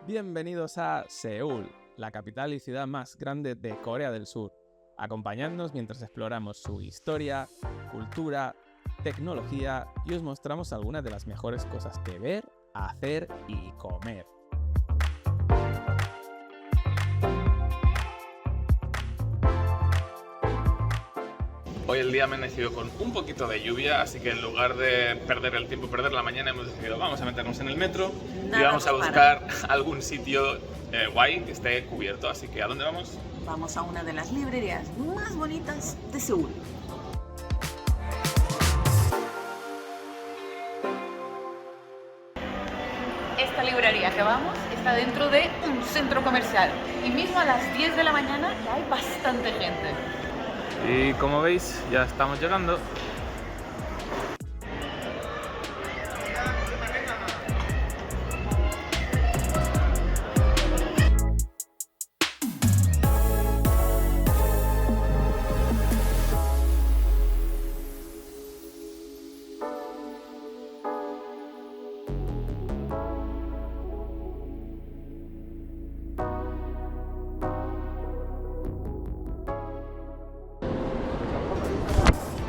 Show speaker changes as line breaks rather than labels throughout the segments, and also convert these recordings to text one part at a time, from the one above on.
Bienvenidos a Seúl, la capital y ciudad más grande de Corea del Sur. Acompañadnos mientras exploramos su historia, cultura, tecnología y os mostramos algunas de las mejores cosas que ver, hacer y comer.
Hoy el día ha amanecido con un poquito de lluvia, así que en lugar de perder el tiempo, perder la mañana, hemos decidido vamos a meternos en el metro y vamos a buscar algún sitio guay que esté cubierto. Así que ¿a dónde vamos?
Vamos a una de las librerías más bonitas de Seúl.
Esta librería que vamos está dentro de un centro comercial y mismo a las 10 de la mañana ya hay bastante gente.
Y como veis, ya estamos llegando.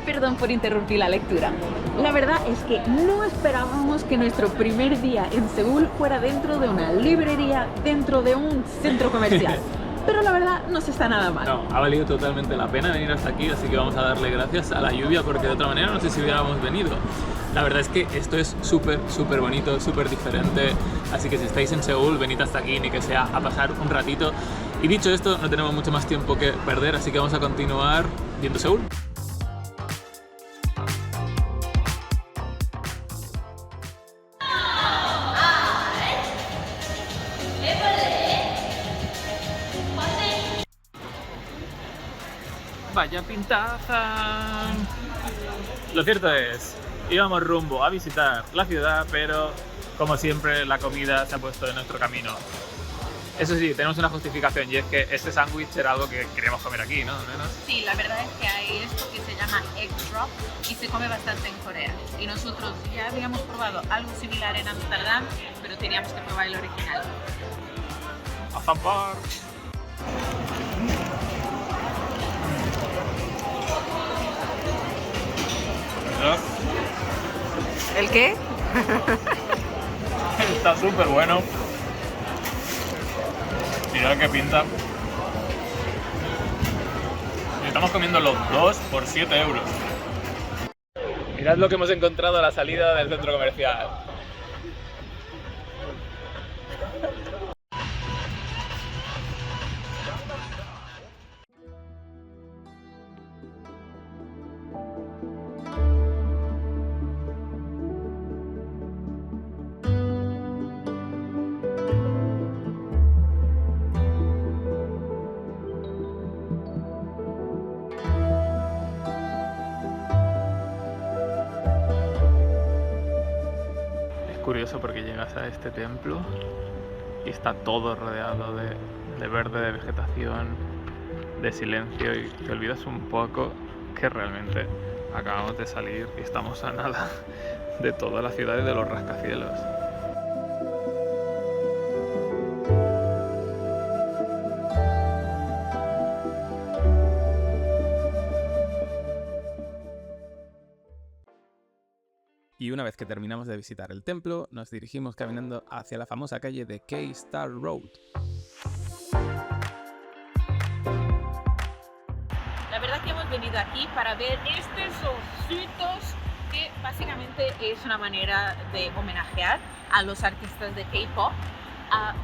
Perdón por interrumpir la lectura. La verdad es que no esperábamos que nuestro primer día en Seúl fuera dentro de una librería, dentro de un centro comercial. Pero la verdad no se está nada mal.
No, ha valido totalmente la pena venir hasta aquí, así que vamos a darle gracias a la lluvia porque de otra manera no sé si hubiéramos venido. La verdad es que esto es súper bonito, súper diferente, así que si estáis en Seúl, venid hasta aquí, ni que sea a pasar un ratito. Y dicho esto, no tenemos mucho más tiempo que perder, así que vamos a continuar viendo Seúl. Vaya pintaza. Lo cierto es, íbamos rumbo a visitar la ciudad, pero como siempre la comida se ha puesto en nuestro camino. Eso sí, tenemos una justificación y es que este sándwich era algo que queríamos comer aquí, ¿no? Al menos.
Sí, la verdad es que hay esto que se llama egg drop y se come bastante en Corea. Y nosotros ya habíamos probado algo similar en Ámsterdam, pero teníamos que probar el original.
¡A zampar!
¿El qué?
Está súper bueno. Mirad qué pinta. Y estamos comiendo los dos por 7 euros. Mirad lo que hemos encontrado a la salida del centro comercial. Curioso porque llegas a este templo y está todo rodeado de verde, de vegetación, de silencio y te olvidas un poco que realmente acabamos de salir y estamos a nada de toda la ciudad y de los rascacielos.
Y una vez que terminamos de visitar el templo, nos dirigimos caminando hacia la famosa calle de K-Star Road.
La verdad que hemos venido aquí para ver estos ositos que básicamente es una manera de homenajear a los artistas de K-pop.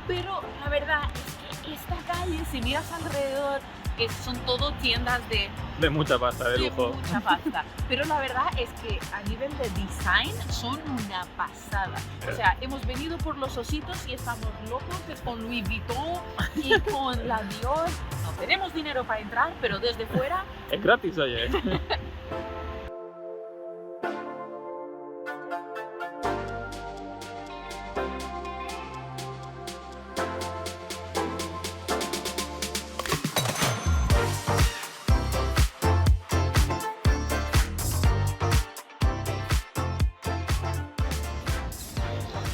Pero la verdad es que esta calle, si miras alrededor, son todo tiendas
De mucha pasta, de lujo.
mucha pasta. Pero la verdad es que a nivel de design son una pasada. O sea, hemos venido por los ositos y estamos locos con Louis Vuitton y con la Dior. No tenemos dinero para entrar, pero desde fuera
Es gratis, oye.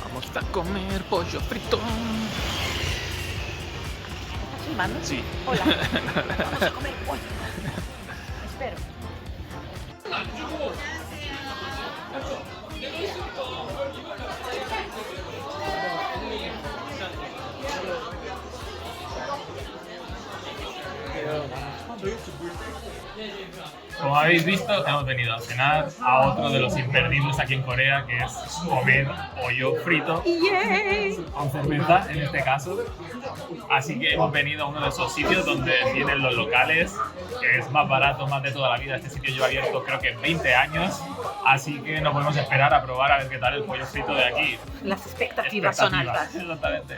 Vamos a comer pollo frito.
filmando?
Sí.
Hola. Vamos a comer pollo. Espero.
Como habéis visto, hemos venido a cenar a otro de los imperdibles aquí en Corea, que es comer pollo frito con cerveza, en este caso. Así que hemos venido a uno de esos sitios donde tienen los locales, que es más barato, más de toda la vida. Este sitio lleva abierto creo que 20 años, así que no podemos esperar a probar a ver qué tal el pollo frito de aquí.
Las expectativas son altas.
Exactamente.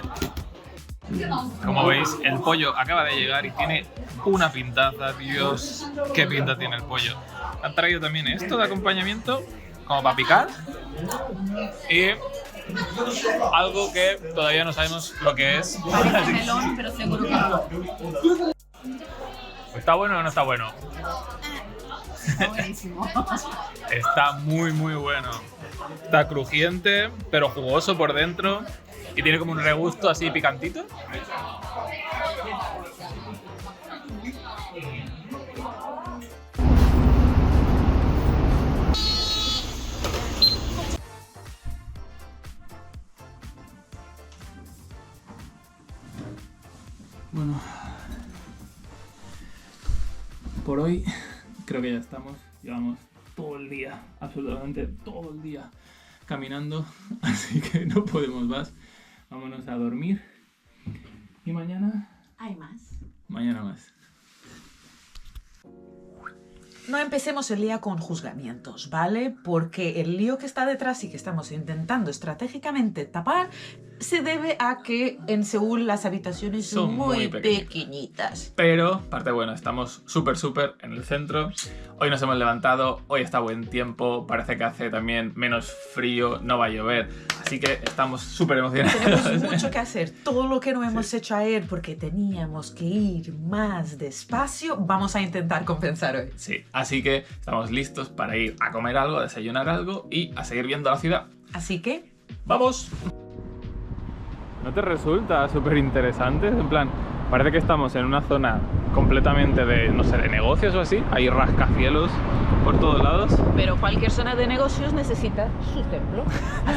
Como veis, el pollo acaba de llegar y tiene una pintaza. Dios, qué pinta tiene el pollo. Han traído también esto de acompañamiento, como para picar. Y algo que todavía no sabemos lo que es.
Parece melón, pero seguro que no.
¿Está bueno o no está bueno?
Está buenísimo.
Está muy muy bueno. Está crujiente, pero jugoso por dentro. Y tiene como un regusto así picantito. Bueno, por hoy creo que ya estamos. Llevamos todo el día, absolutamente todo el día caminando, así que no podemos más. Vámonos a dormir y mañana...
Hay más.
Mañana más.
No empecemos el día con juzgamientos, ¿vale? Porque el lío que está detrás y que estamos intentando estratégicamente tapar se debe a que en Seúl las habitaciones son muy pequeñitas.
Pero, parte buena, estamos súper en el centro. Hoy nos hemos levantado, hoy está buen tiempo, parece que hace también menos frío, no va a llover. Así que estamos súper emocionados.
Tenemos mucho que hacer. Todo lo que no hemos hecho ayer porque teníamos que ir más despacio, vamos a intentar compensar hoy.
Sí, así que estamos listos para ir a comer algo, a desayunar algo y a seguir viendo la ciudad.
Así que...
¡Vamos! ¿No te resulta súper interesante? En plan, parece que estamos en una zona completamente de, no sé, de negocios o así. Hay rascacielos por todos lados.
Pero cualquier zona de negocios necesita su templo.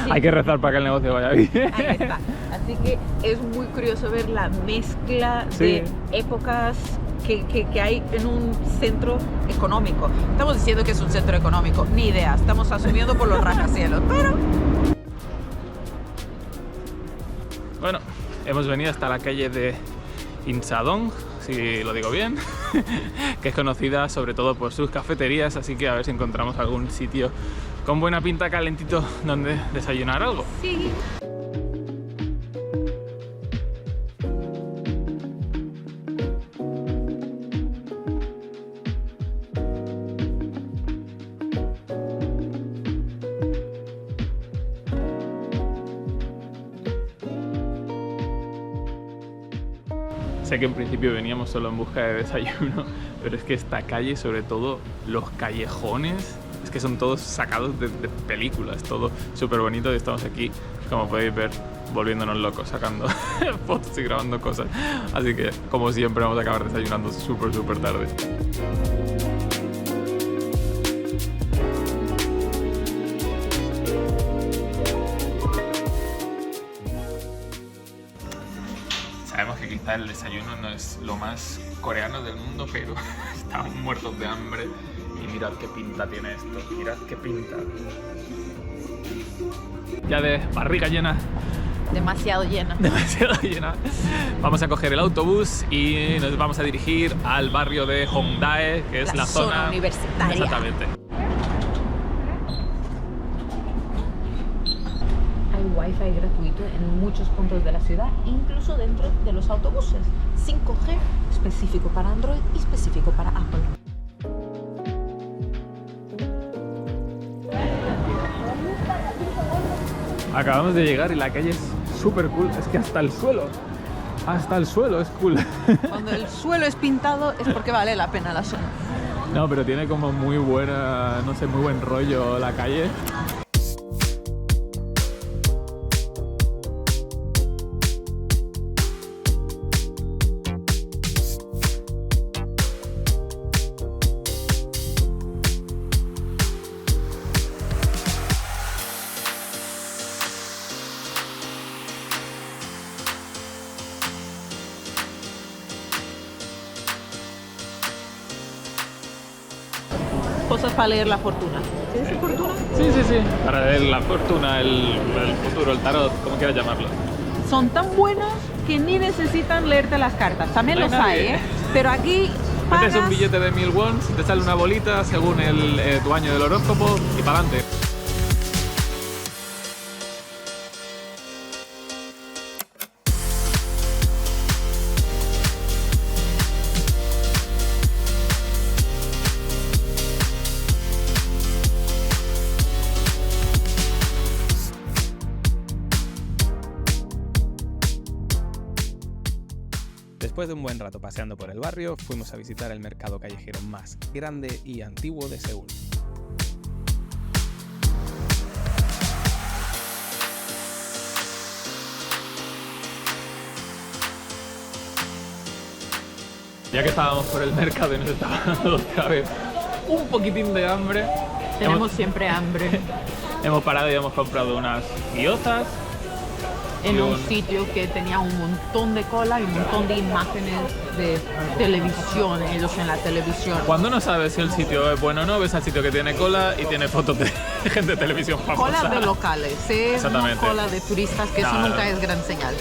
Hay que rezar para que el negocio vaya bien.
Ahí está. Así que es muy curioso ver la mezcla de épocas que hay en un centro económico. Estamos diciendo que es un centro económico, ni idea. Estamos asumiendo por los rascacielos, pero...
Bueno, hemos venido hasta la calle de Insadong, si lo digo bien, que es conocida sobre todo por sus cafeterías, así que a ver si encontramos algún sitio con buena pinta, calentito, donde desayunar algo.
Sí.
Sé que en principio veníamos solo en busca de desayuno, pero es que esta calle, sobre todo los callejones, es que son todos sacados de películas, todo súper bonito, y estamos aquí, como podéis ver, volviéndonos locos, sacando fotos y grabando cosas. Así que, como siempre, vamos a acabar desayunando súper tarde. Sabemos que quizá el desayuno no es lo más coreano del mundo, pero estamos muertos de hambre y mirad qué pinta tiene esto, mirad qué pinta. Ya de barriga llena.
Demasiado llena.
Demasiado llena. Vamos a coger el autobús y nos vamos a dirigir al barrio de Hongdae, que es la zona
universitaria.
Exactamente.
Wi-Fi gratuito en muchos puntos de la ciudad, incluso dentro de los autobuses. 5G específico para Android y específico para Apple.
Acabamos de llegar y la calle es súper cool. Es que hasta el suelo es cool.
Cuando el suelo es pintado es porque vale la pena la zona.
No, pero tiene como muy buena, no sé, muy buen rollo la calle.
cosas para leer la fortuna. ¿Tienes fortuna?
Sí, sí, sí. Para leer la fortuna, el futuro, el tarot, como quieras llamarlo.
Son tan buenos que ni necesitan leerte las cartas. También
No hay
los hay,
nadie.
¿eh? Pero aquí
Metes un
pagas...
billete de 1000 wons, te sale una bolita según tu año del horóscopo y para adelante.
Después de un buen rato paseando por el barrio, fuimos a visitar el mercado callejero más grande y antiguo de Seúl.
Ya que estábamos por el mercado y nos estaba dando otra vez un poquitín de hambre,
Tenemos siempre hambre
hemos parado y hemos comprado unas gyozas.
en un sitio que tenía un montón de cola y un montón de imágenes de televisión, ellos en la televisión.
Cuando no sabes si el sitio es bueno o no, ves al sitio que tiene cola y tiene fotos de gente de televisión famosa.
Colas de locales, no
Exactamente.
cola de turistas, que eso
Claro.
nunca es gran señal.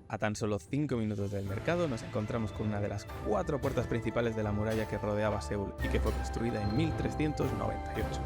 A tan solo 5 minutos del mercado nos encontramos con una de las 4 puertas principales de la muralla que rodeaba Seúl y que fue construida en 1398.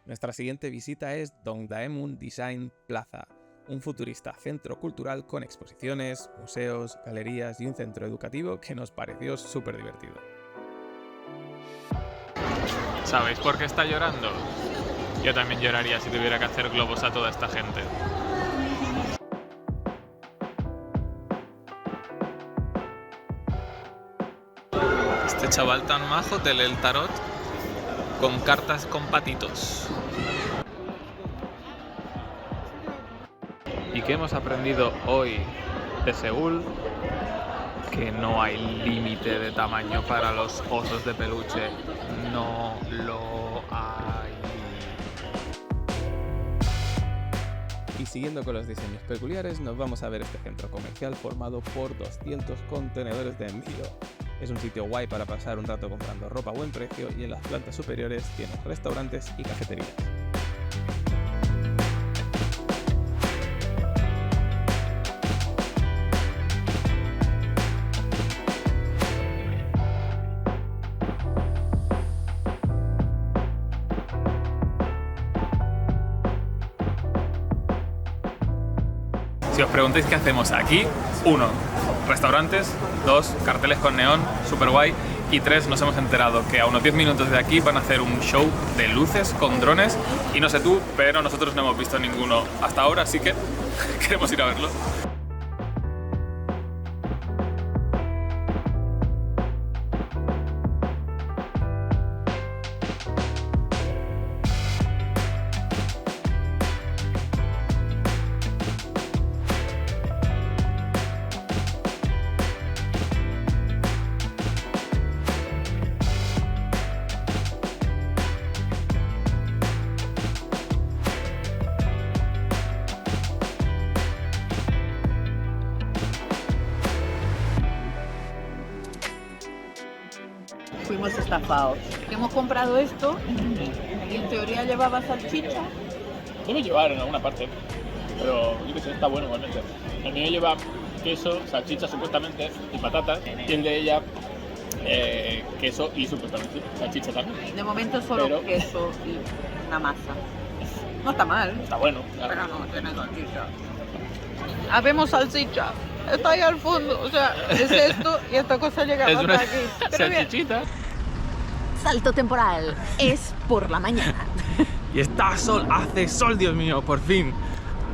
Nuestra siguiente visita es Dongdaemun Design Plaza, un futurista centro cultural con exposiciones, museos, galerías y un centro educativo que nos pareció súper divertido.
¿Sabéis por qué está llorando? Yo también lloraría si tuviera que hacer globos a toda esta gente. Este chaval tan majo te lee el tarot con cartas con patitos. ¿Y qué hemos aprendido hoy de Seúl? Que no hay límite de tamaño para los osos de peluche. No lo hay.
Y siguiendo con los diseños peculiares, nos vamos a ver este centro comercial formado por 200 contenedores de envío. Es un sitio guay para pasar un rato comprando ropa a buen precio y en las plantas superiores tienes restaurantes y cafeterías.
Si os preguntáis qué hacemos aquí, 1. Restaurantes, 2. Carteles con neón, super guay, y 3. Nos hemos enterado que a unos 10 minutos de aquí van a hacer un show de luces con drones y no sé tú, pero nosotros no hemos visto ninguno hasta ahora, así que queremos ir a verlo.
Fuimos estafados. Hemos comprado esto y en teoría llevaba salchicha.
Debe llevar en alguna parte, pero yo que sé, está bueno igualmente. El mío lleva queso, salchicha supuestamente y patatas, y el de ella queso y supuestamente salchicha también.
De momento solo
Pero-
queso y una masa. No está mal,
Está bueno, claro.
pero no tiene salchicha. Habemos salchicha. Está ahí al fondo, o sea, es esto y esta cosa llega
Es
hasta
una
aquí. Pero bien.
salchichita.
Salto temporal. Es por la mañana.
Y está sol, hace sol, Dios mío, por fin.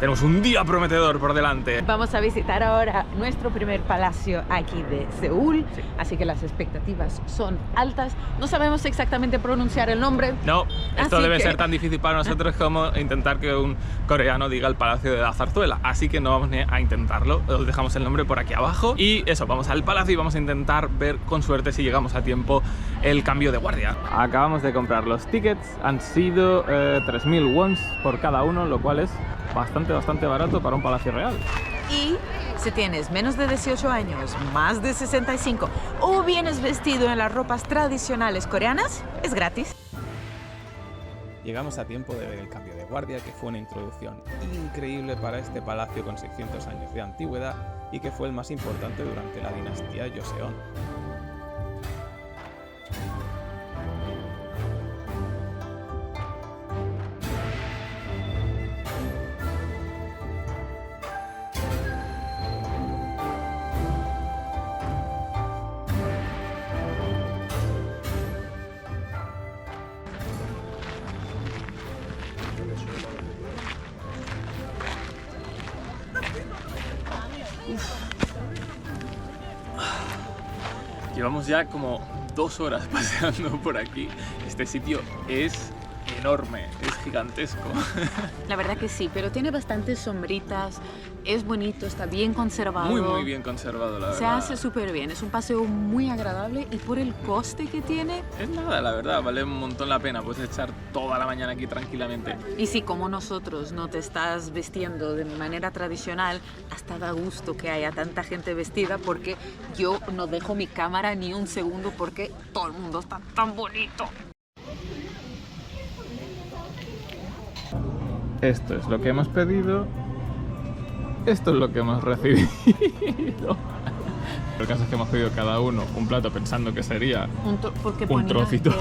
Tenemos un día prometedor por delante.
Vamos a visitar ahora nuestro primer palacio aquí de Seúl,
Sí.
así que las expectativas son altas. No sabemos exactamente pronunciar el nombre.
No, esto
Así
debe
que-
ser tan difícil para nosotros como intentar que un coreano diga el Palacio de la Zarzuela. Así que no vamos ni a intentarlo. Os dejamos el nombre por aquí abajo. Y eso, vamos al palacio y vamos a intentar ver con suerte si llegamos a tiempo el cambio de guardia. Acabamos de comprar los tickets. Han sido 3.000 wons por cada uno, lo cual es bastante barato para un palacio real.
Y si tienes menos de 18 años, más de 65 o vienes vestido en las ropas tradicionales coreanas, es gratis.
Llegamos a tiempo de ver el cambio de guardia, que fue una introducción increíble para este palacio con 600 años de antigüedad y que fue el más importante durante la dinastía Joseon. Llevamos ya como 2 horas paseando por aquí. Este sitio es enorme, es gigantesco.
La verdad que sí, pero tiene bastantes sombritas, es bonito, está bien conservado.
Muy bien conservado, la verdad.
Se hace súper bien, es un paseo muy agradable y por el coste que tiene.
Es nada, la verdad, vale un montón la pena. Puedes echar toda la mañana aquí tranquilamente.
Y si como nosotros no te estás vestiendo de manera tradicional, hasta da gusto que haya tanta gente vestida porque yo no dejo mi cámara ni un segundo porque todo el mundo está tan bonito.
Esto es lo que hemos pedido. Esto es lo que hemos recibido. El caso es que hemos pedido cada uno un plato pensando que sería
Porque
un trocito.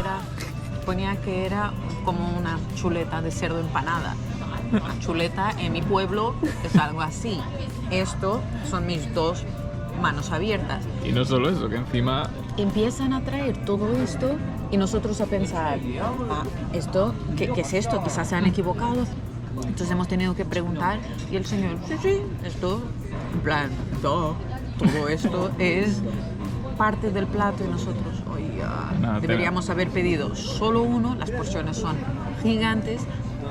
ponía que era como una chuleta de cerdo empanada. Una chuleta en mi pueblo es algo así. Esto son mis 2 manos abiertas.
Y no solo eso, que encima
Empiezan a traer todo esto y nosotros a pensar, ¿esto qué es esto? Quizás se han equivocado. Entonces hemos tenido que preguntar y el señor, sí, esto, en plan, todo esto es parte del plato y nosotros,
Nada,
deberíamos haber pedido solo uno, las porciones son gigantes.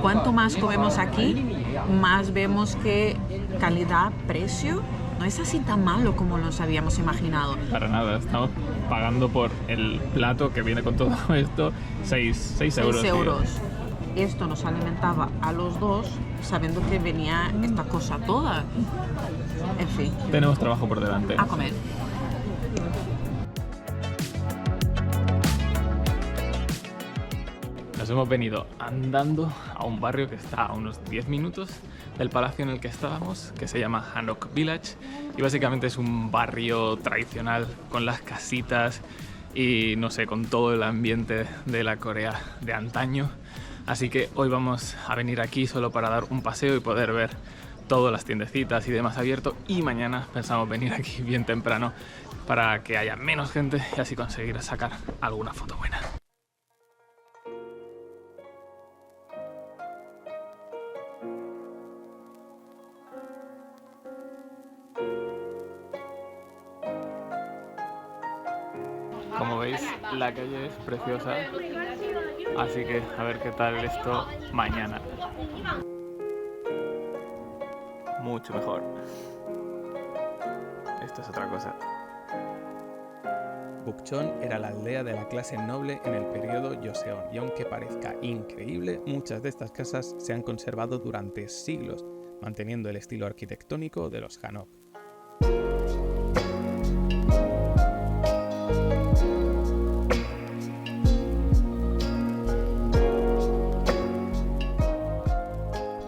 Cuanto más comemos aquí, más vemos que calidad-precio no es así tan malo como nos habíamos imaginado.
para nada, estamos pagando por el plato que viene con todo esto 6 euros.
6 euros. Esto nos alimentaba a los 2 sabiendo que venía esta cosa toda. En fin,
Tenemos trabajo por delante.
a comer.
Nos hemos venido andando a un barrio que está a unos 10 minutos del palacio en el que estábamos, que se llama Hanok Village, y básicamente es un barrio tradicional con las casitas y no sé, con todo el ambiente de la Corea de antaño. Así que hoy vamos a venir aquí solo para dar un paseo y poder ver todas las tiendecitas y demás abierto, y mañana pensamos venir aquí bien temprano para que haya menos gente y así conseguir sacar alguna foto buena. Como veis, la calle es preciosa, así que a ver qué tal esto mañana. Mucho mejor. Esto es otra cosa. Bukchon era la aldea de la clase noble en el periodo Joseon, y aunque parezca increíble, muchas de estas casas se han conservado durante siglos, manteniendo el estilo arquitectónico de los Hanok.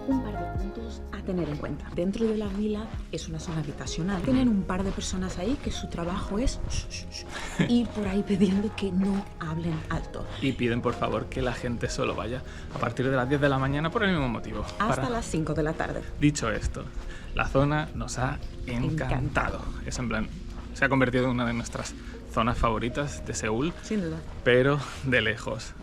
Un par de puntos a tener en cuenta. Dentro de la vila es una zona habitacional. Tienen un par de personas ahí que su trabajo es ir por ahí pidiendo que no hablen alto.
Y piden por favor que la gente solo vaya a partir de las 10 de la mañana por el mismo motivo.
Hasta las 5 de la tarde.
Dicho esto, la zona nos ha encantado. Es en plan, se ha convertido en una de nuestras zonas favoritas de Seúl,
Sin duda.
pero de lejos.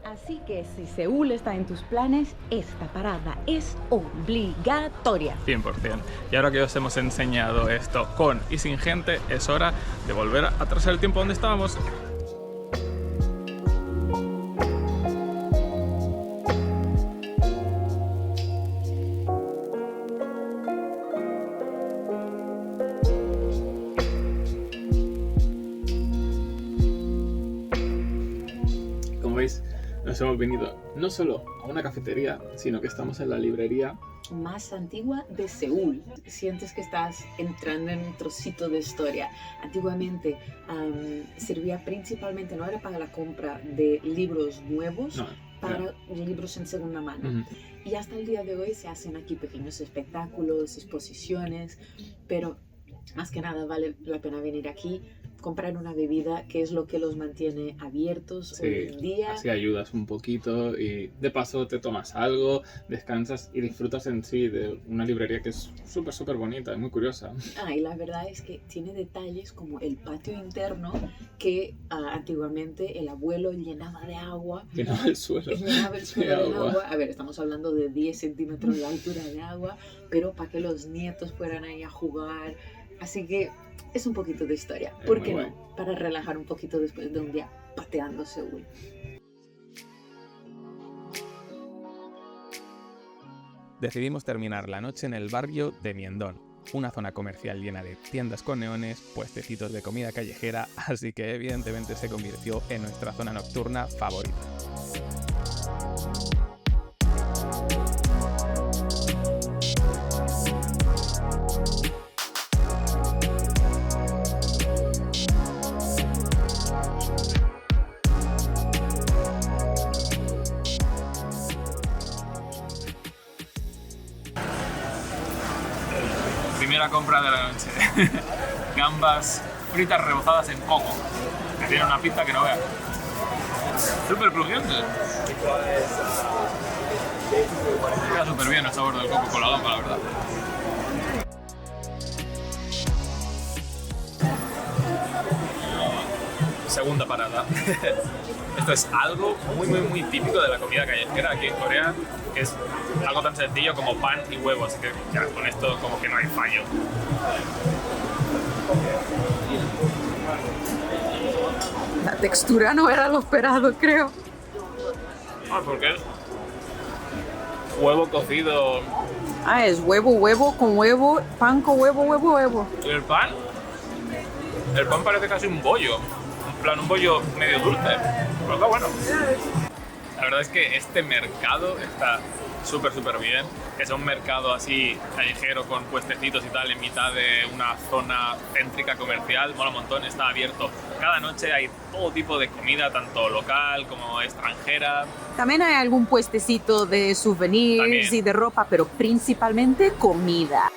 Así
Así que si Seúl está en tus planes, esta parada es obligatoria.
100%. Y ahora que os hemos enseñado esto con y sin gente, es hora de volver a atrasar el tiempo donde estábamos. Como veis, nos hemos venido no solo a una cafetería, sino que estamos en la librería
Más antigua de Seúl. Sientes que estás entrando en un trocito de historia. Antiguamente servía principalmente, no era para la compra de libros nuevos,
No,
para libros en segunda mano.
Ujú.
Y hasta el día de hoy se hacen aquí pequeños espectáculos, exposiciones, pero más que nada vale la pena venir aquí, comprar una bebida, que es lo que los mantiene abiertos hoy en día.
Así ayudas un poquito y de paso te tomas algo, descansas y disfrutas en sí de una librería que es súper bonita, muy curiosa.
Y la verdad es que tiene detalles como el patio interno que antiguamente el abuelo llenaba de agua.
Llenaba el suelo.
Llenaba el suelo
de
de
agua.
agua. A ver, estamos hablando de 10 centímetros de altura de agua, pero para que los nietos fueran ahí a jugar. Así que es un poquito de historia.
Es
¿Por
muy
qué
guay.
no? Para relajar un poquito después de un día pateando Seúl.
Decidimos terminar la noche en el barrio de Myeongdong, una zona comercial llena de tiendas con neones, puestecitos de comida callejera, así que evidentemente se convirtió en nuestra zona nocturna favorita.
Primera compra de la noche. Gambas fritas rebozadas en coco. Que tienen una pinta que no veas. Súper crujiente. Queda súper bien el sabor del coco con la gamba, la verdad. Segunda parada. Esto es algo muy típico de la comida callejera aquí en Corea, que es algo tan sencillo como pan y huevos, así que ya con esto como que no hay fallo.
La textura no era lo esperado, creo.
¿Por qué? Huevo cocido.
Es huevo con huevo, pan con huevo.
¿Y el pan? El pan parece casi un bollo. En plan, un bollo medio dulce. Pero está bueno. La verdad es que este mercado está súper bien. Es un mercado así callejero con puestecitos y tal en mitad de una zona céntrica comercial. Mola un montón, está abierto. Cada noche hay todo tipo de comida, tanto local como extranjera.
También hay algún puestecito de souvenirs
También.
y de ropa, pero principalmente comida.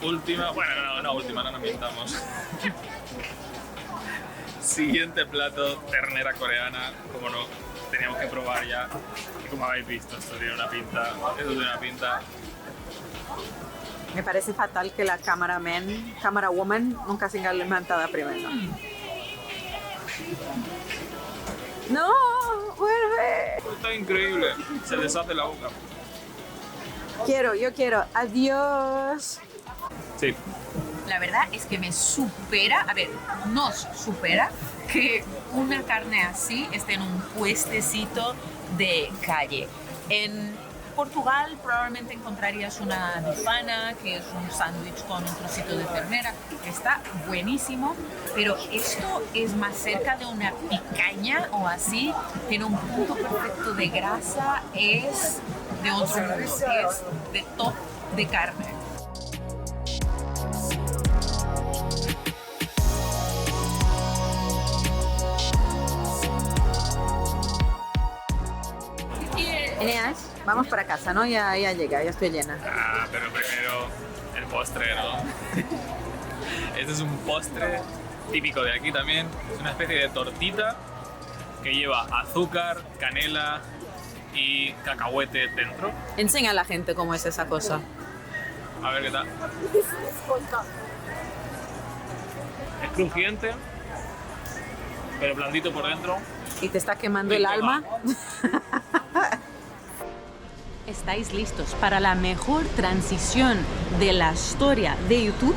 Última, bueno, no última, no nos mintamos. Siguiente plato, ternera coreana, como no, teníamos que probar ya. Y como habéis visto, esto tiene una pinta,
Me parece fatal que la camera woman, nunca se haya levantado primero. ¡No! ¡Vuelve!
Está increíble, se deshace la boca.
Yo quiero. Adiós.
Sí,
La verdad es que me supera, nos supera que una carne así esté en un puestecito de calle. En Portugal probablemente encontrarías una bifana, que es un sándwich con un trocito de ternera, que está buenísimo, pero esto es más cerca de una picaña o así, tiene un punto perfecto de grasa, es de otro mundo, es de top de carne.
Eneas, vamos para casa, ¿no? Ya llega, ya estoy llena.
pero primero el postre, ¿no? Este es un postre típico de aquí también, es una especie de tortita que lleva azúcar, canela y cacahuete dentro.
Enseña a la gente cómo es esa cosa.
A ver qué tal. Es crujiente, pero blandito por dentro.
¿Y te está quemando
Sí,
el
quema.
alma? ¿Estáis listos para la mejor transición de la historia de YouTube?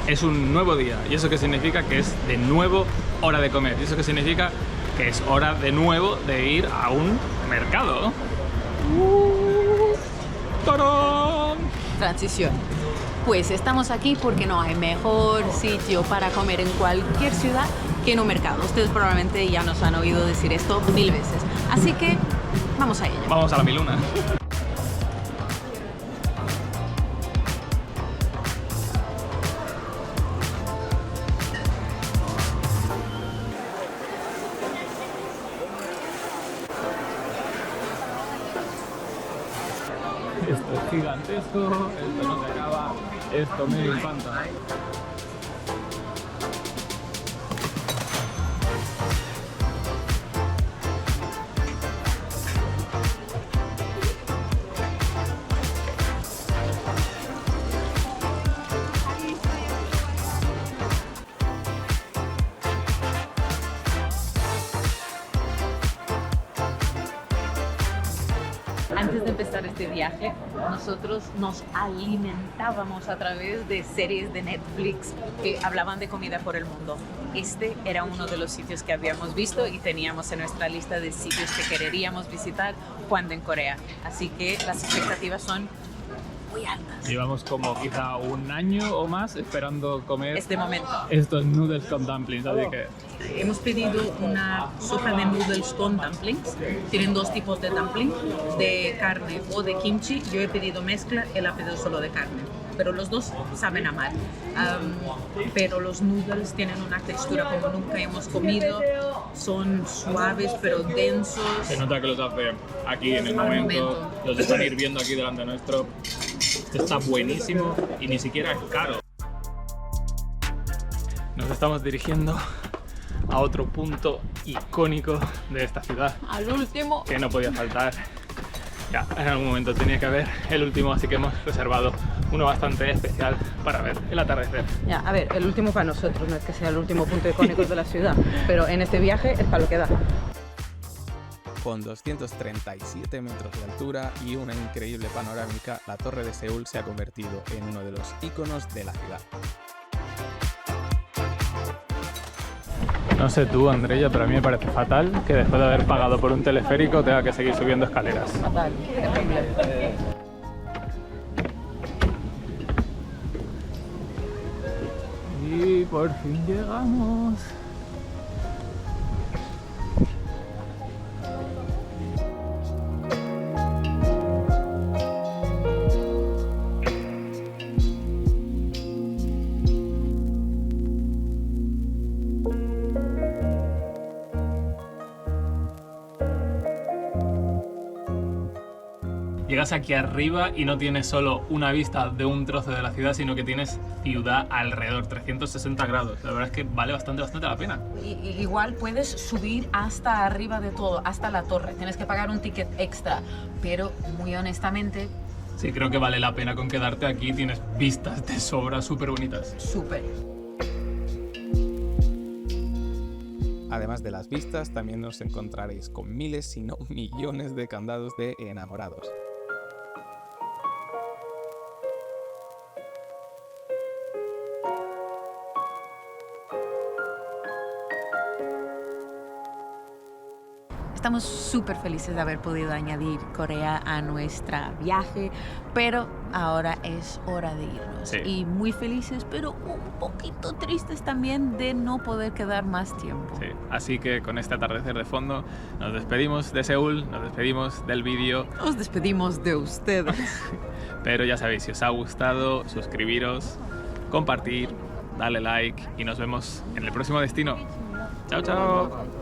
Es un nuevo día. ¿Y eso qué significa? Que es de nuevo hora de comer. ¿Y eso qué significa? Que es hora de nuevo de ir a un mercado. ¡Tarán!
Transición. Pues estamos aquí porque no hay mejor sitio para comer en cualquier ciudad que en un mercado. Ustedes probablemente ya nos han oído decir esto 1000 veces. Así que vamos a ello.
Vamos a la miluna. Esto es gigantesco, esto no se acaba, esto me encanta.
Antes de empezar este viaje, nosotros nos alimentábamos a través de series de Netflix que hablaban de comida por el mundo. Este era uno de los sitios que habíamos visto y teníamos en nuestra lista de sitios que quereríamos visitar cuando en Corea. Así que las expectativas son muy altas.
Llevamos como quizá un año o más esperando comer
Este momento.
estos noodles con dumplings, así que
Hemos pedido una sopa de noodles con dumplings. Tienen dos tipos de dumpling, de carne o de kimchi. Yo he pedido mezcla, él ha pedido solo de carne. Pero los dos saben a mal. Pero los noodles tienen una textura como nunca hemos comido. Son suaves pero densos.
se nota que los hace aquí en el
Al
momento,
momento.
los están hirviendo aquí delante nuestro. Esto está buenísimo y ni siquiera es caro. Nos estamos dirigiendo a otro punto icónico de esta ciudad
Al último.
que no podía faltar. Ya, en algún momento tenía que haber el último, así que hemos reservado uno bastante especial para ver el atardecer.
Ya, a ver, el último para nosotros, no es que sea el último punto icónico de la ciudad, pero en este viaje es para lo que da.
Con 237 metros de altura y una increíble panorámica, la Torre de Seúl se ha convertido en uno de los íconos de la ciudad.
No sé tú, Andrea, pero a mí me parece fatal que después de haber pagado por un teleférico tenga que seguir subiendo escaleras.
Fatal, terrible.
Y por fin llegamos. Llegas aquí arriba y no tienes solo una vista de un trozo de la ciudad, sino que tienes ciudad alrededor, 360 grados. La verdad es que vale bastante la pena.
Igual puedes subir hasta arriba de todo, hasta la torre. Tienes que pagar un ticket extra, pero muy honestamente,
Sí, creo que vale la pena con quedarte aquí. Tienes vistas de sobra súper bonitas.
súper.
Además de las vistas, también os encontraréis con miles, si no millones de candados de enamorados.
Estamos súper felices de haber podido añadir Corea a nuestro viaje, pero ahora es hora de irnos.
Sí.
Y muy felices, pero un poquito tristes también de no poder quedar más tiempo.
Sí, así que con este atardecer de fondo nos despedimos de Seúl, nos despedimos del vídeo,
Nos despedimos de ustedes.
pero ya sabéis, si os ha gustado, suscribiros, compartir, darle like y nos vemos en el próximo destino. ¡Chao, chao!